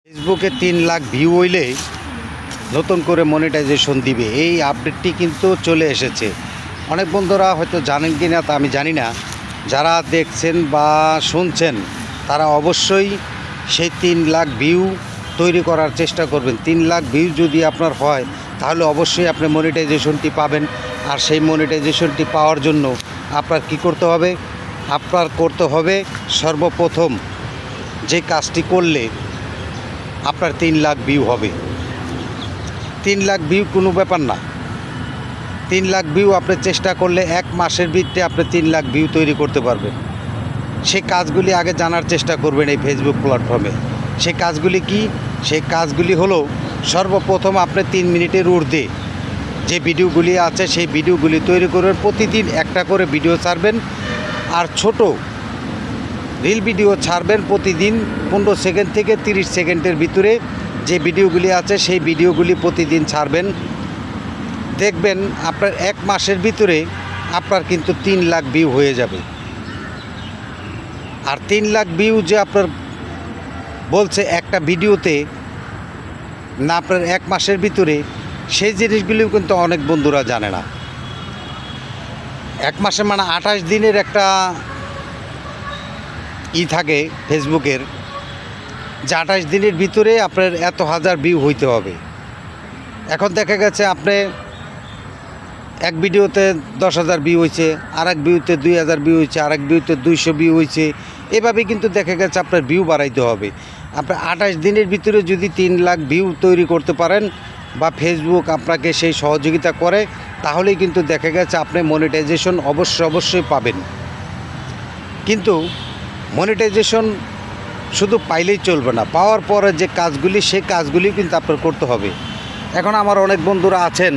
ফেসবুকে 3 লাখ ভিউ হইলে নতুন করে মনিটাইজেশন দিবে, এই আপডেটটি কিন্তু চলে এসেছে। অনেক বন্ধুরা হয়তো জানেন কি না তা আমি জানি না। যারা দেখছেন বা শুনছেন তারা অবশ্যই সেই 3 লাখ ভিউ তৈরি করার চেষ্টা করবেন। 3 লাখ ভিউ যদি আপনার হয় তাহলে অবশ্যই আপনি মনিটাইজেশনটি পাবেন। আর সেই মনিটাইজেশনটি পাওয়ার জন্য আপনার কি করতে হবে? আপনার করতে হবে সর্বপ্রথম যে কাজটি করলে আপনার 3 লাখ ভিউ হবে। 3 লাখ ভিউ কোনো ব্যাপার না। 3 লাখ ভিউ আপনি চেষ্টা করলে 1 মাসের ভিতরে আপনি 3 লাখ ভিউ তৈরি করতে পারবেন। সেই কাজগুলি আগে জানার চেষ্টা করবেন এই ফেসবুক প্ল্যাটফর্মে। সেই কাজগুলি কি? সেই কাজগুলি হলো সর্বপ্রথম আপনি 3 মিনিটের ঊর্ধ্বে যে ভিডিওগুলি আছে সেই ভিডিওগুলি তৈরি করবেন। প্রতিদিন একটা করে ভিডিও ছাড়বেন, আর ছোট রিল ভিডিও ছাড়বেন প্রতিদিন 15 সেকেন্ড থেকে 30 সেকেন্ডের ভিতরে। যে ভিডিওগুলি আছে সেই ভিডিওগুলি প্রতিদিন ছাড়বেন। দেখবেন আপনার 1 মাসের ভিতরে আপনার কিন্তু 3 লাখ ভিউ হয়ে যাবে। আর 3 লাখ ভিউ যে আপনার বলছে একটা ভিডিওতে, না আপনার 1 মাসের ভিতরে, সেই জিনিসগুলিও কিন্তু অনেক বন্ধুরা জানে না। 1 মাসে মানে 28 দিনের একটা থাকে ফেসবুকের, যে 28 দিনের ভিতরে আপনার এত হাজার ভিউ হইতে হবে। এখন দেখা গেছে আপনি এক ভিডিওতে 10,000 ভিউ হয়েছে, আরেক ভিউতে 2,000 ভিউ হয়েছে, আরেক ভিউতে 200 ভিউ হয়েছে। এভাবে কিন্তু দেখা গেছে আপনার ভিউ বাড়াইতে হবে। আপনার 28 দিনের ভিতরে যদি 3 লাখ ভিউ তৈরি করতে পারেন বা ফেসবুক আপনাকে সেই সহযোগিতা করে, তাহলেই কিন্তু দেখা গেছে আপনি মনিটাইজেশন অবশ্যই পাবেন। কিন্তু মনিটাইজেশন শুধু পাইলেই চলবে না, পাওয়ার পরে যে কাজগুলি সেই কাজগুলি কিন্তু আপনার করতে হবে। এখন আমার অনেক বন্ধুরা আছেন,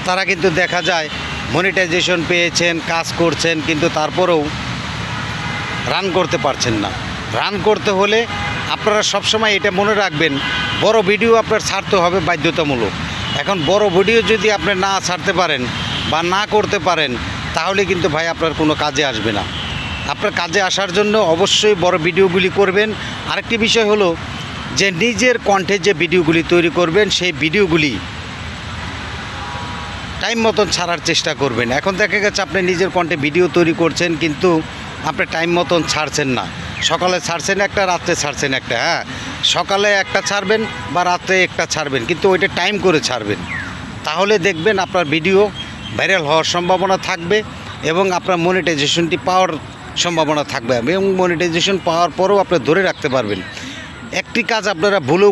তারা কিন্তু দেখা যায় মনিটাইজেশন পেয়েছেন, কাজ করছেন, কিন্তু তারপরেও রান করতে পারছেন না। রান করতে হলে আপনারা সবসময় এটা মনে রাখবেন, বড় ভিডিও আপনার ছাড়তে হবে বাধ্যতামূলক। এখন বড় ভিডিও যদি আপনি না ছাড়তে পারেন বা না করতে পারেন, তাহলে কিন্তু ভাই আপনার কোনো কাজে আসবে না। আপনার কাজে আসার জন্য অবশ্যই বড় ভিডিওগুলি করবেন। আরেকটি বিষয় হলো যে নিজের কণ্ঠে যে ভিডিওগুলি তৈরি করবেন সেই ভিডিওগুলি টাইম মতন ছাড়ার চেষ্টা করবেন। এখন দেখা গেছে আপনি নিজের কণ্ঠে ভিডিও তৈরি করছেন, কিন্তু আপনি টাইম মতন ছাড়ছেন না। সকালে ছাড়ছেন একটা, রাত্রে ছাড়ছেন একটা। হ্যাঁ, সকালে একটা ছাড়বেন বা রাত্রে একটা ছাড়বেন, কিন্তু ওইটা টাইম করে ছাড়বেন। তাহলে দেখবেন আপনার ভিডিও ভাইরাল হওয়ার সম্ভাবনা থাকবে এবং আপনার মনিটাইজেশনটি পাওয়ার সম্ভাবনা থাকবে, এবং মনিটাইজেশন পাওয়ার পরেও আপনি ধরে রাখতে পারবেন। একটি কাজ আপনারা ভুলেও